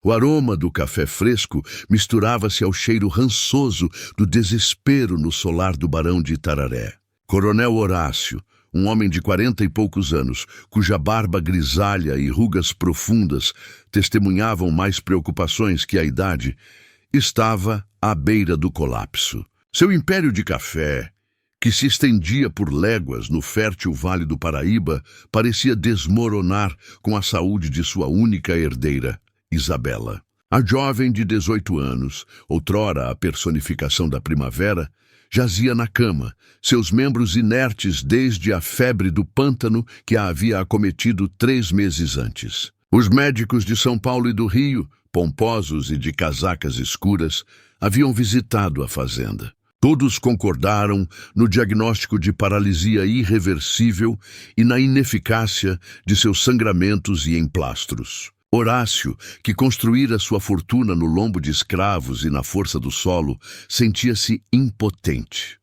O aroma do café fresco misturava-se ao cheiro rançoso do desespero no solar do barão de Itararé. Coronel Horácio, um homem de 40 e poucos anos, cuja barba grisalha e rugas profundas testemunhavam mais preocupações que a idade, estava à beira do colapso. Seu império de café, que se estendia por léguas no fértil Vale do Paraíba, parecia desmoronar com a saúde de sua única herdeira, Isabela. A jovem de 18 anos, outrora a personificação da primavera, jazia na cama, seus membros inertes desde a febre do pântano que a havia acometido 3 meses antes. Os médicos de São Paulo e do Rio, pomposos e de casacas escuras, haviam visitado a fazenda. Todos concordaram no diagnóstico de paralisia irreversível e na ineficácia de seus sangramentos e emplastros. Horácio, que construíra sua fortuna no lombo de escravos e na força do solo, sentia-se impotente.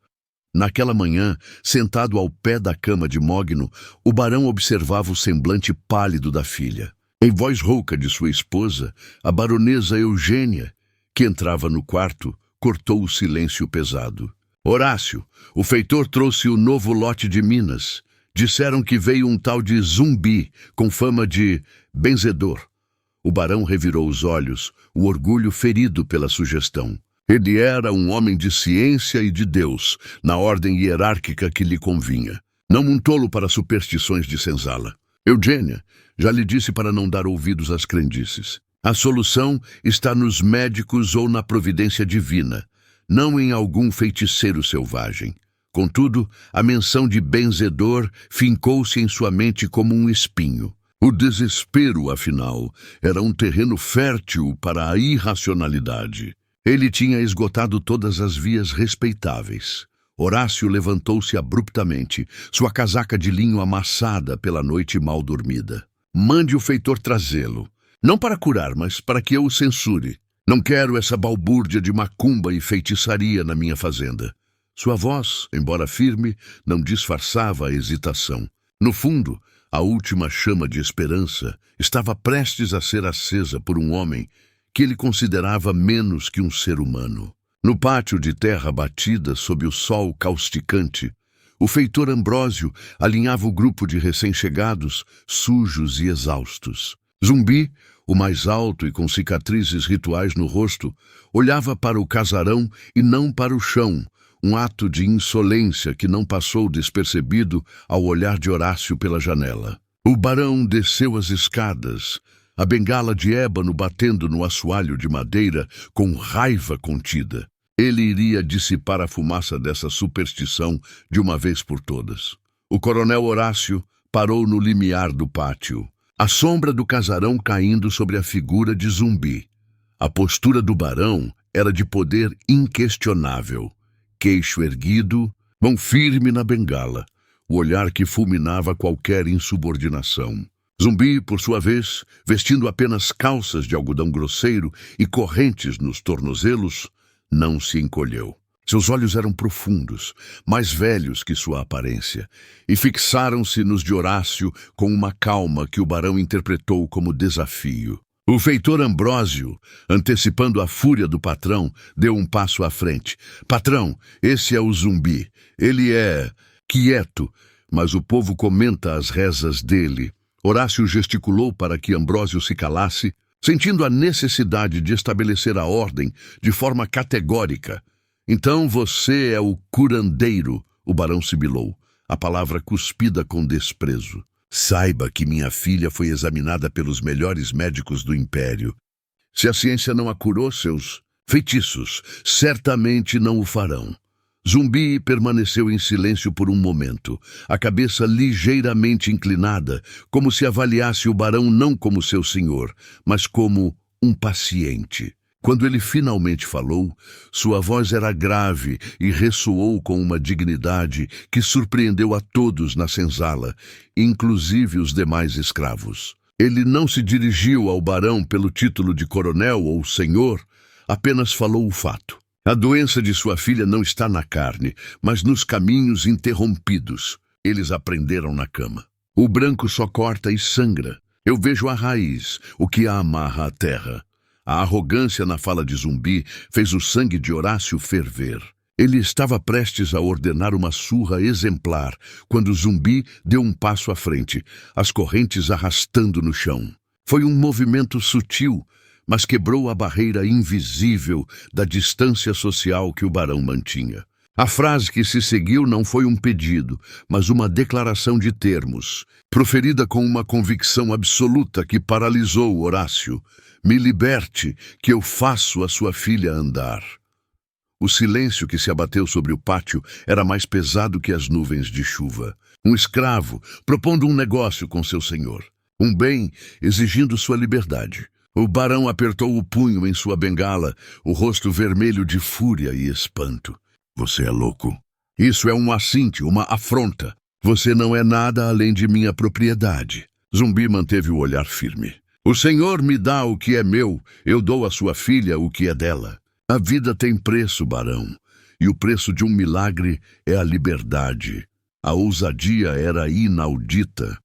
Naquela manhã, sentado ao pé da cama de Mogno, o barão observava o semblante pálido da filha. Em voz rouca de sua esposa, a baronesa Eugênia, que entrava no quarto, cortou o silêncio pesado. Horácio, o feitor trouxe o novo lote de Minas. Disseram que veio um tal de Zumbi, com fama de benzedor. O barão revirou os olhos, o orgulho ferido pela sugestão. Ele era um homem de ciência e de Deus, na ordem hierárquica que lhe convinha. Não um tolo para superstições de senzala. Eugênia, já lhe disse para não dar ouvidos às crendices. A solução está nos médicos ou na providência divina, não em algum feiticeiro selvagem. Contudo, a menção de benzedor fincou-se em sua mente como um espinho. O desespero, afinal, era um terreno fértil para a irracionalidade. Ele tinha esgotado todas as vias respeitáveis. Horácio levantou-se abruptamente, sua casaca de linho amassada pela noite mal dormida. Mande o feitor trazê-lo. Não para curar, mas para que eu o censure. Não quero essa balbúrdia de macumba e feitiçaria na minha fazenda. Sua voz, embora firme, não disfarçava a hesitação. No fundo, a última chama de esperança estava prestes a ser acesa por um homem que ele considerava menos que um ser humano. No pátio de terra batida sob o sol causticante, o feitor Ambrósio alinhava o grupo de recém-chegados, sujos e exaustos. Zumbi, o mais alto e com cicatrizes rituais no rosto, olhava para o casarão e não para o chão, um ato de insolência que não passou despercebido ao olhar de Horácio pela janela. O barão desceu as escadas, a bengala de ébano batendo no assoalho de madeira com raiva contida. Ele iria dissipar a fumaça dessa superstição de uma vez por todas. O coronel Horácio parou no limiar do pátio, a sombra do casarão caindo sobre a figura de Zumbi. A postura do barão era de poder inquestionável. Queixo erguido, mão firme na bengala, o olhar que fulminava qualquer insubordinação. Zumbi, por sua vez, vestindo apenas calças de algodão grosseiro e correntes nos tornozelos, não se encolheu. Seus olhos eram profundos, mais velhos que sua aparência, e fixaram-se nos de Horácio com uma calma que o barão interpretou como desafio. O feitor Ambrósio, antecipando a fúria do patrão, deu um passo à frente. Patrão, esse é o Zumbi. Ele é quieto, mas o povo comenta as rezas dele. Horácio gesticulou para que Ambrósio se calasse, sentindo a necessidade de estabelecer a ordem de forma categórica. Então você é o curandeiro, o barão sibilou, a palavra cuspida com desprezo. Saiba que minha filha foi examinada pelos melhores médicos do império. Se a ciência não a curou, seus feitiços certamente não o farão. Zumbi permaneceu em silêncio por um momento, a cabeça ligeiramente inclinada, como se avaliasse o barão não como seu senhor, mas como um paciente. Quando ele finalmente falou, sua voz era grave e ressoou com uma dignidade que surpreendeu a todos na senzala, inclusive os demais escravos. Ele não se dirigiu ao barão pelo título de coronel ou senhor, apenas falou o fato. A doença de sua filha não está na carne, mas nos caminhos interrompidos. Eles aprenderam na cama. O branco só corta e sangra. Eu vejo a raiz, o que a amarra à terra. A arrogância na fala de Zumbi fez o sangue de Horácio ferver. Ele estava prestes a ordenar uma surra exemplar, quando Zumbi deu um passo à frente, as correntes arrastando no chão. Foi um movimento sutil, mas quebrou a barreira invisível da distância social que o barão mantinha. A frase que se seguiu não foi um pedido, mas uma declaração de termos, proferida com uma convicção absoluta que paralisou Horácio. Me liberte, que eu faço a sua filha andar. O silêncio que se abateu sobre o pátio era mais pesado que as nuvens de chuva. Um escravo propondo um negócio com seu senhor. Um bem exigindo sua liberdade. O barão apertou o punho em sua bengala, o rosto vermelho de fúria e espanto. Você é louco. Isso é um assinte, uma afronta. Você não é nada além de minha propriedade. Zumbi manteve o olhar firme. O Senhor me dá o que é meu, eu dou à sua filha o que é dela. A vida tem preço, barão, e o preço de um milagre é a liberdade. A ousadia era inaudita.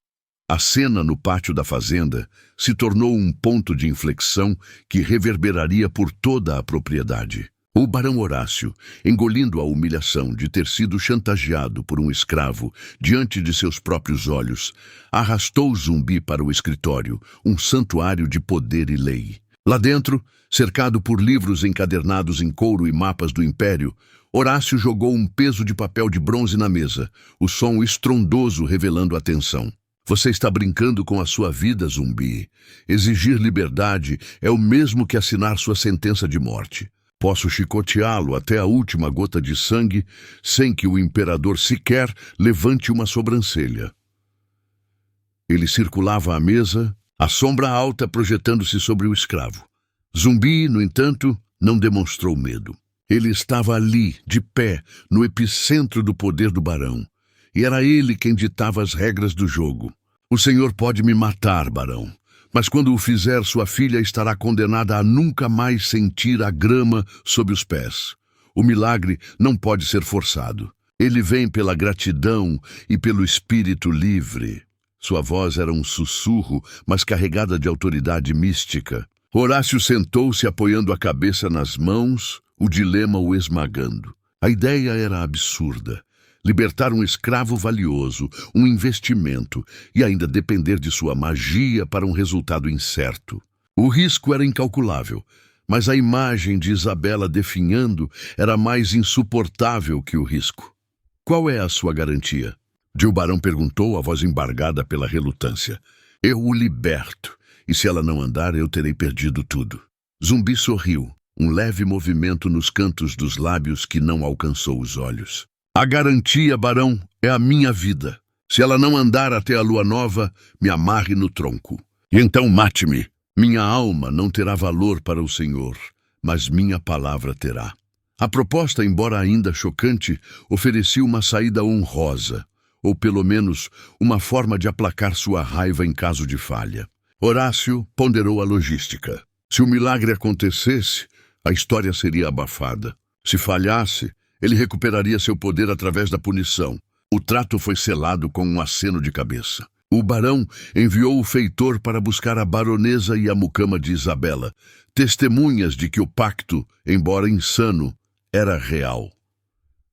A cena no pátio da fazenda se tornou um ponto de inflexão que reverberaria por toda a propriedade. O barão Horácio, engolindo a humilhação de ter sido chantageado por um escravo diante de seus próprios olhos, arrastou Zumbi para o escritório, um santuário de poder e lei. Lá dentro, cercado por livros encadernados em couro e mapas do Império, Horácio jogou um peso de papel de bronze na mesa, o som estrondoso revelando a tensão. Você está brincando com a sua vida, Zumbi. Exigir liberdade é o mesmo que assinar sua sentença de morte. Posso chicoteá-lo até a última gota de sangue, sem que o imperador sequer levante uma sobrancelha. Ele circulava a mesa, a sombra alta projetando-se sobre o escravo. Zumbi, no entanto, não demonstrou medo. Ele estava ali, de pé, no epicentro do poder do barão. E era ele quem ditava as regras do jogo. O senhor pode me matar, barão, mas quando o fizer, sua filha estará condenada a nunca mais sentir a grama sob os pés. O milagre não pode ser forçado. Ele vem pela gratidão e pelo espírito livre. Sua voz era um sussurro, mas carregada de autoridade mística. Horácio sentou-se apoiando a cabeça nas mãos, o dilema o esmagando. A ideia era absurda. Libertar um escravo valioso, um investimento, e ainda depender de sua magia para um resultado incerto. O risco era incalculável, mas a imagem de Isabela definhando era mais insuportável que o risco. Qual é a sua garantia? O barão perguntou, a voz embargada pela relutância. Eu o liberto, e se ela não andar, eu terei perdido tudo. Zumbi sorriu, um leve movimento nos cantos dos lábios que não alcançou os olhos. A garantia, barão, é a minha vida. Se ela não andar até a lua nova, me amarre no tronco. E então mate-me. Minha alma não terá valor para o senhor, mas minha palavra terá. A proposta, embora ainda chocante, oferecia uma saída honrosa, ou pelo menos uma forma de aplacar sua raiva em caso de falha. Horácio ponderou a logística. Se o milagre acontecesse, a história seria abafada. Se falhasse, ele recuperaria seu poder através da punição. O trato foi selado com um aceno de cabeça. O barão enviou o feitor para buscar a baronesa e a mucama de Isabela, testemunhas de que o pacto, embora insano, era real.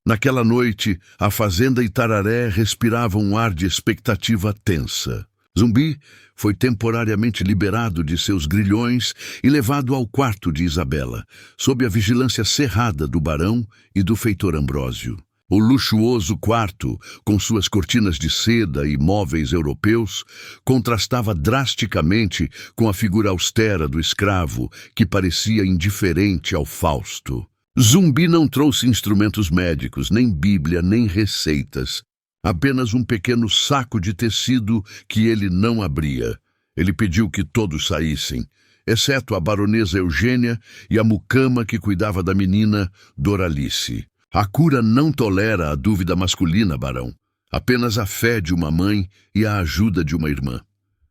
Naquela noite, a fazenda Itararé respirava um ar de expectativa tensa. Zumbi foi temporariamente liberado de seus grilhões e levado ao quarto de Isabela, sob a vigilância cerrada do barão e do feitor Ambrósio. O luxuoso quarto, com suas cortinas de seda e móveis europeus, contrastava drasticamente com a figura austera do escravo, que parecia indiferente ao Fausto. Zumbi não trouxe instrumentos médicos, nem bíblia, nem receitas. Apenas um pequeno saco de tecido que ele não abria. Ele pediu que todos saíssem, exceto a baronesa Eugênia e a mucama que cuidava da menina, Doralice. A cura não tolera a dúvida masculina, barão. Apenas a fé de uma mãe e a ajuda de uma irmã.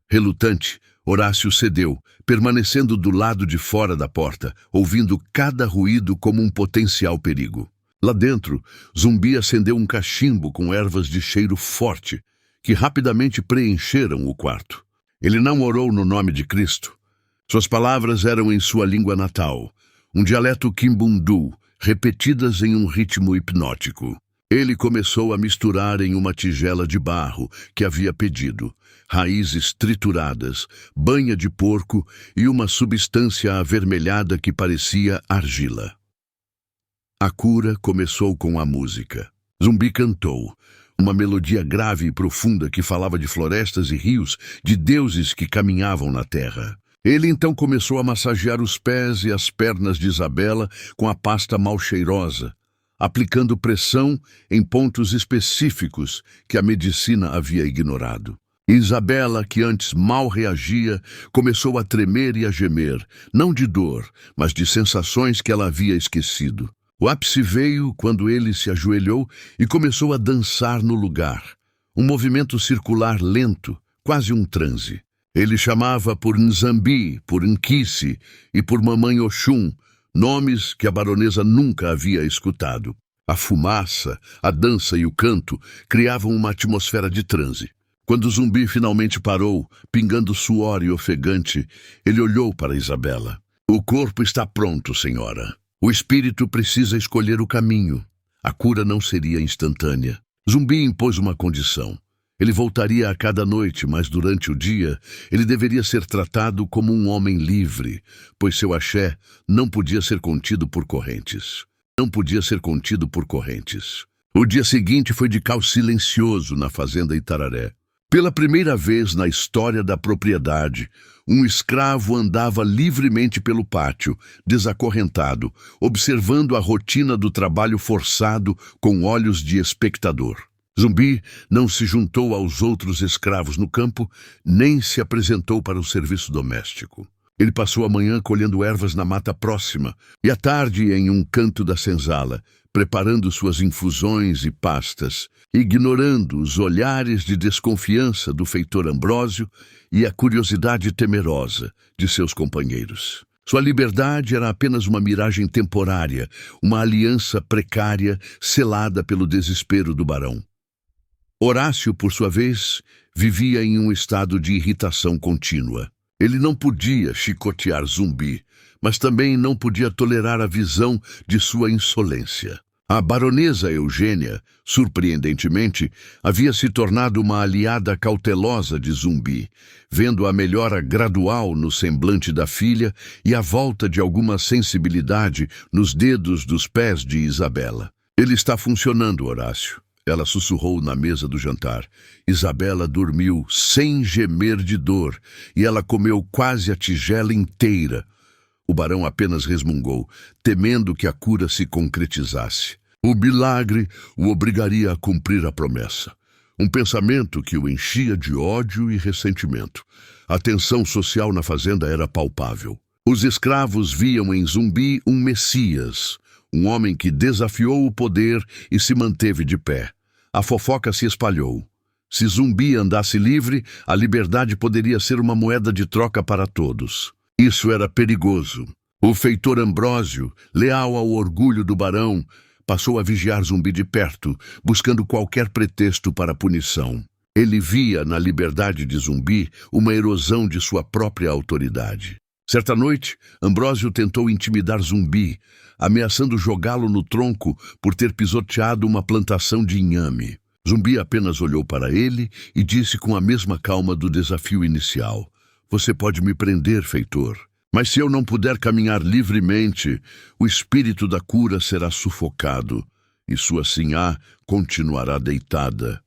Relutante, Horácio cedeu, permanecendo do lado de fora da porta, ouvindo cada ruído como um potencial perigo. Lá dentro, Zumbi acendeu um cachimbo com ervas de cheiro forte, que rapidamente preencheram o quarto. Ele não orou no nome de Cristo. Suas palavras eram em sua língua natal, um dialeto quimbundu, repetidas em um ritmo hipnótico. Ele começou a misturar em uma tigela de barro que havia pedido raízes trituradas, banha de porco e uma substância avermelhada que parecia argila. A cura começou com a música. Zumbi cantou, uma melodia grave e profunda que falava de florestas e rios, de deuses que caminhavam na terra. Ele então começou a massagear os pés e as pernas de Isabela com a pasta mal cheirosa, aplicando pressão em pontos específicos que a medicina havia ignorado. Isabela, que antes mal reagia, começou a tremer e a gemer, não de dor, mas de sensações que ela havia esquecido. O ápice veio quando ele se ajoelhou e começou a dançar no lugar. Um movimento circular lento, quase um transe. Ele chamava por Nzambi, por Nkice e por Mamãe Oxum, nomes que a baronesa nunca havia escutado. A fumaça, a dança e o canto criavam uma atmosfera de transe. Quando o Zumbi finalmente parou, pingando suor e ofegante, ele olhou para Isabela. O corpo está pronto, senhora. O espírito precisa escolher o caminho. A cura não seria instantânea. Zumbi impôs uma condição. Ele voltaria a cada noite, mas durante o dia ele deveria ser tratado como um homem livre, pois seu axé não podia ser contido por correntes. O dia seguinte foi de caos silencioso na fazenda Itararé. Pela primeira vez na história da propriedade, um escravo andava livremente pelo pátio, desacorrentado, observando a rotina do trabalho forçado com olhos de espectador. Zumbi não se juntou aos outros escravos no campo, nem se apresentou para o serviço doméstico. Ele passou a manhã colhendo ervas na mata próxima e à tarde em um canto da senzala, preparando suas infusões e pastas, ignorando os olhares de desconfiança do feitor Ambrósio e a curiosidade temerosa de seus companheiros. Sua liberdade era apenas uma miragem temporária, uma aliança precária selada pelo desespero do barão. Horácio, por sua vez, vivia em um estado de irritação contínua. Ele não podia chicotear Zumbi, mas também não podia tolerar a visão de sua insolência. A baronesa Eugênia, surpreendentemente, havia se tornado uma aliada cautelosa de Zumbi, vendo a melhora gradual no semblante da filha e a volta de alguma sensibilidade nos dedos dos pés de Isabela. Ele está funcionando, Horácio. Ela sussurrou na mesa do jantar. Isabela dormiu sem gemer de dor e ela comeu quase a tigela inteira. O barão apenas resmungou, temendo que a cura se concretizasse. O milagre o obrigaria a cumprir a promessa. Um pensamento que o enchia de ódio e ressentimento. A tensão social na fazenda era palpável. Os escravos viam em Zumbi um messias, um homem que desafiou o poder e se manteve de pé. A fofoca se espalhou. Se Zumbi andasse livre, a liberdade poderia ser uma moeda de troca para todos. Isso era perigoso. O feitor Ambrósio, leal ao orgulho do barão, passou a vigiar Zumbi de perto, buscando qualquer pretexto para punição. Ele via na liberdade de Zumbi uma erosão de sua própria autoridade. Certa noite, Ambrósio tentou intimidar Zumbi, ameaçando jogá-lo no tronco por ter pisoteado uma plantação de inhame. Zumbi apenas olhou para ele e disse com a mesma calma do desafio inicial: "Você pode me prender, feitor, mas se eu não puder caminhar livremente, o espírito da cura será sufocado e sua sinhá continuará deitada."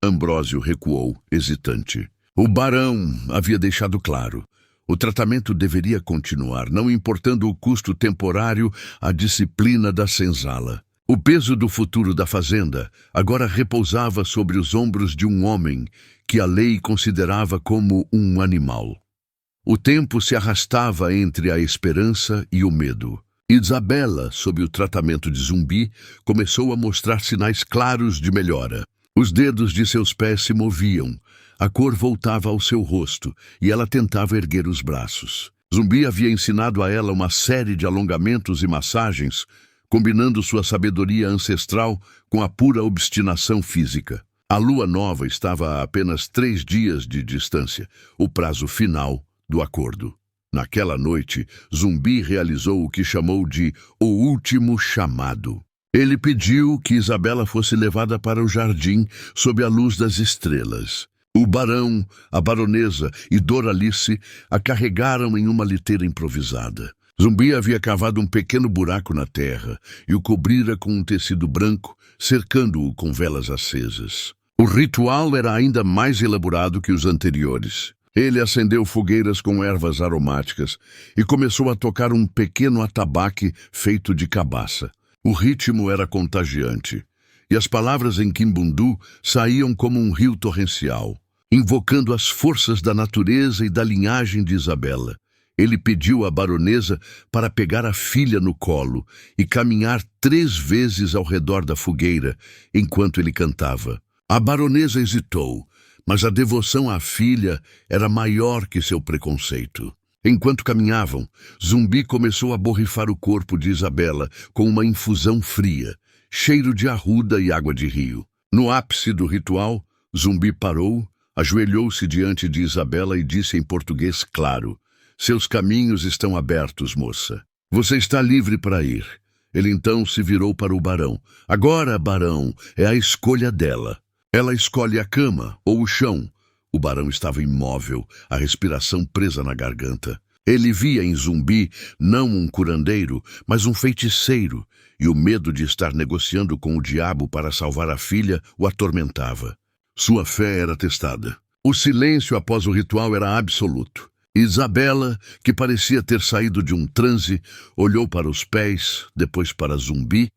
Ambrósio recuou, hesitante. O barão havia deixado claro. O tratamento deveria continuar, não importando o custo temporário à disciplina da senzala. O peso do futuro da fazenda agora repousava sobre os ombros de um homem que a lei considerava como um animal. O tempo se arrastava entre a esperança e o medo. Isabela, sob o tratamento de Zumbi, começou a mostrar sinais claros de melhora. Os dedos de seus pés se moviam. A cor voltava ao seu rosto e ela tentava erguer os braços. Zumbi havia ensinado a ela uma série de alongamentos e massagens, combinando sua sabedoria ancestral com a pura obstinação física. A lua nova estava a apenas 3 dias de distância, o prazo final do acordo. Naquela noite, Zumbi realizou o que chamou de o último chamado. Ele pediu que Isabela fosse levada para o jardim sob a luz das estrelas. O barão, a baronesa e Doralice a carregaram em uma liteira improvisada. Zumbi havia cavado um pequeno buraco na terra e o cobrira com um tecido branco, cercando-o com velas acesas. O ritual era ainda mais elaborado que os anteriores. Ele acendeu fogueiras com ervas aromáticas e começou a tocar um pequeno atabaque feito de cabaça. O ritmo era contagiante, e as palavras em Kimbundu saíam como um rio torrencial, invocando as forças da natureza e da linhagem de Isabela. Ele pediu à baronesa para pegar a filha no colo e caminhar 3 vezes ao redor da fogueira, enquanto ele cantava. A baronesa hesitou, mas a devoção à filha era maior que seu preconceito. Enquanto caminhavam, Zumbi começou a borrifar o corpo de Isabela com uma infusão fria, cheiro de arruda e água de rio. No ápice do ritual, Zumbi parou, ajoelhou-se diante de Isabela e disse em português claro: "Seus caminhos estão abertos, moça. Você está livre para ir." Ele então se virou para o barão. "Agora, barão, é a escolha dela. Ela escolhe a cama ou o chão." O barão estava imóvel, a respiração presa na garganta. Ele via em Zumbi não um curandeiro, mas um feiticeiro, e o medo de estar negociando com o diabo para salvar a filha o atormentava. Sua fé era testada. O silêncio após o ritual era absoluto. Isabela, que parecia ter saído de um transe, olhou para os pés, depois para Zumbi,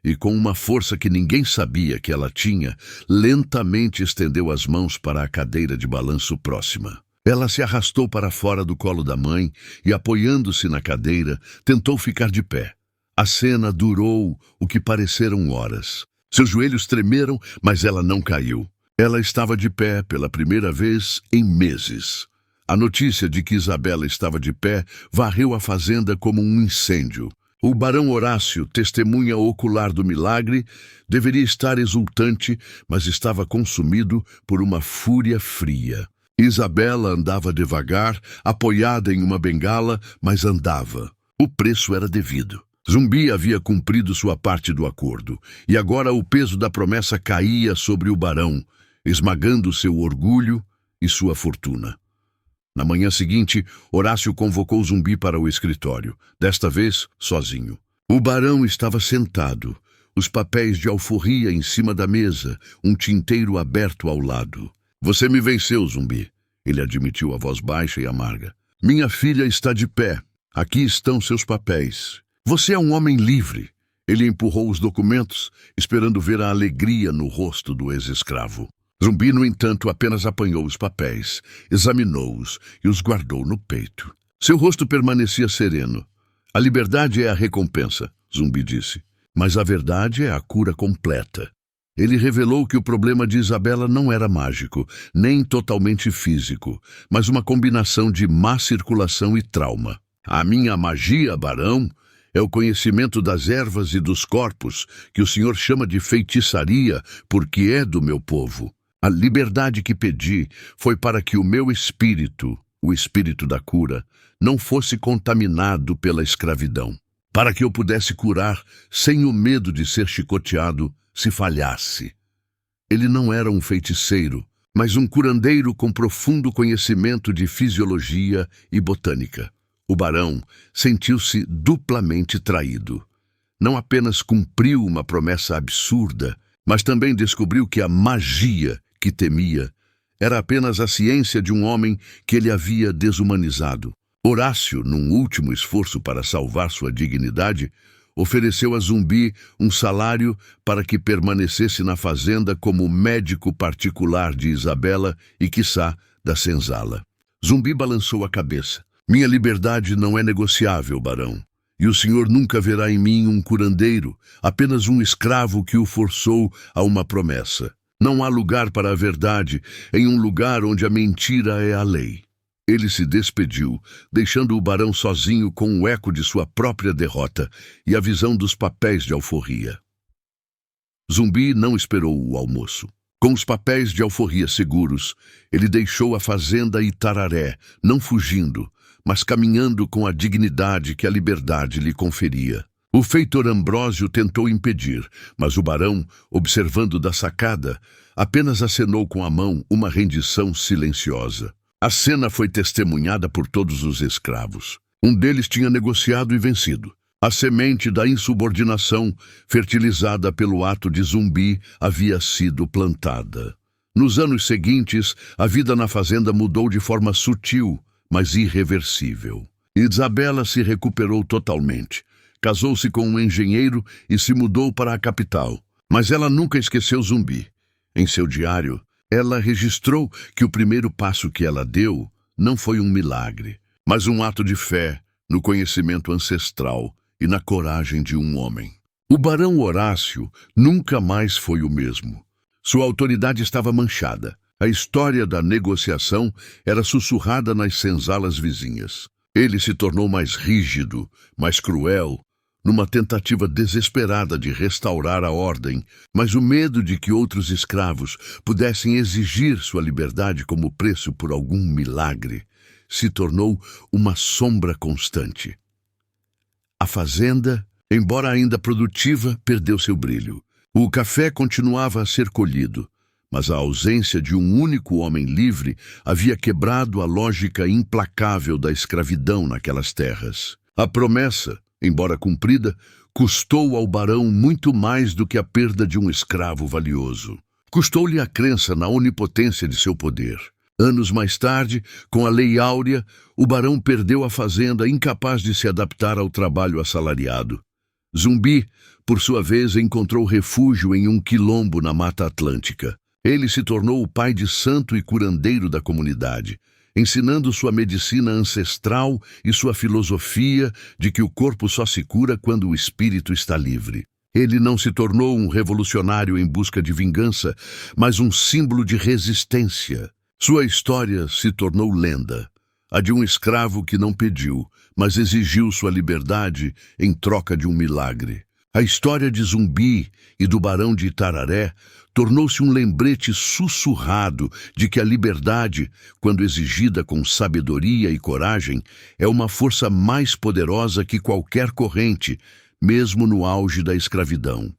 e com uma força que ninguém sabia que ela tinha, lentamente estendeu as mãos para a cadeira de balanço próxima. Ela se arrastou para fora do colo da mãe e, apoiando-se na cadeira, tentou ficar de pé. A cena durou o que pareceram horas. Seus joelhos tremeram, mas ela não caiu. Ela estava de pé pela primeira vez em meses. A notícia de que Isabela estava de pé varreu a fazenda como um incêndio. O barão Horácio, testemunha ocular do milagre, deveria estar exultante, mas estava consumido por uma fúria fria. Isabela andava devagar, apoiada em uma bengala, mas andava. O preço era devido. Zumbi havia cumprido sua parte do acordo, e agora o peso da promessa caía sobre o barão, esmagando seu orgulho e sua fortuna. Na manhã seguinte, Horácio convocou Zumbi para o escritório, desta vez sozinho. O barão estava sentado, os papéis de alforria em cima da mesa, um tinteiro aberto ao lado. "Você me venceu, Zumbi", ele admitiu a voz baixa e amarga. "Minha filha está de pé. Aqui estão seus papéis. Você é um homem livre." Ele empurrou os documentos, esperando ver a alegria no rosto do ex-escravo. Zumbi, no entanto, apenas apanhou os papéis, examinou-os e os guardou no peito. Seu rosto permanecia sereno. "A liberdade é a recompensa", Zumbi disse. "Mas a verdade é a cura completa." Ele revelou que o problema de Isabela não era mágico, nem totalmente físico, mas uma combinação de má circulação e trauma. "A minha magia, barão, é o conhecimento das ervas e dos corpos, que o senhor chama de feitiçaria, porque é do meu povo. A liberdade que pedi foi para que o meu espírito, o espírito da cura, não fosse contaminado pela escravidão, para que eu pudesse curar sem o medo de ser chicoteado se falhasse." Ele não era um feiticeiro, mas um curandeiro com profundo conhecimento de fisiologia e botânica. O barão sentiu-se duplamente traído. Não apenas cumpriu uma promessa absurda, mas também descobriu que a magia que temia era apenas a ciência de um homem que ele havia desumanizado. Horácio, num último esforço para salvar sua dignidade, ofereceu a Zumbi um salário para que permanecesse na fazenda como médico particular de Isabela e, quiçá, da senzala. Zumbi balançou a cabeça. "Minha liberdade não é negociável, barão. E o senhor nunca verá em mim um curandeiro, apenas um escravo que o forçou a uma promessa. Não há lugar para a verdade em um lugar onde a mentira é a lei." Ele se despediu, deixando o barão sozinho com o eco de sua própria derrota e a visão dos papéis de alforria. Zumbi não esperou o almoço. Com os papéis de alforria seguros, ele deixou a fazenda Itararé, não fugindo, mas caminhando com a dignidade que a liberdade lhe conferia. O feitor Ambrósio tentou impedir, mas o barão, observando da sacada, apenas acenou com a mão uma rendição silenciosa. A cena foi testemunhada por todos os escravos. Um deles tinha negociado e vencido. A semente da insubordinação, fertilizada pelo ato de Zumbi, havia sido plantada. Nos anos seguintes, a vida na fazenda mudou de forma sutil, mas irreversível. Isabela se recuperou totalmente. Casou-se com um engenheiro e se mudou para a capital. Mas ela nunca esqueceu Zumbi. Em seu diário, ela registrou que o primeiro passo que ela deu não foi um milagre, mas um ato de fé no conhecimento ancestral e na coragem de um homem. O barão Horácio nunca mais foi o mesmo. Sua autoridade estava manchada. A história da negociação era sussurrada nas senzalas vizinhas. Ele se tornou mais rígido, mais cruel, numa tentativa desesperada de restaurar a ordem, mas o medo de que outros escravos pudessem exigir sua liberdade como preço por algum milagre se tornou uma sombra constante. A fazenda, embora ainda produtiva, perdeu seu brilho. O café continuava a ser colhido, mas a ausência de um único homem livre havia quebrado a lógica implacável da escravidão naquelas terras. A promessa, embora cumprida, custou ao barão muito mais do que a perda de um escravo valioso. Custou-lhe a crença na onipotência de seu poder. Anos mais tarde, com a Lei Áurea, o barão perdeu a fazenda, incapaz de se adaptar ao trabalho assalariado. Zumbi, por sua vez, encontrou refúgio em um quilombo na Mata Atlântica. Ele se tornou o pai de santo e curandeiro da comunidade, ensinando sua medicina ancestral e sua filosofia de que o corpo só se cura quando o espírito está livre. Ele não se tornou um revolucionário em busca de vingança, mas um símbolo de resistência. Sua história se tornou lenda, a de um escravo que não pediu, mas exigiu sua liberdade em troca de um milagre. A história de Zumbi e do Barão de Itararé tornou-se um lembrete sussurrado de que a liberdade, quando exigida com sabedoria e coragem, é uma força mais poderosa que qualquer corrente, mesmo no auge da escravidão.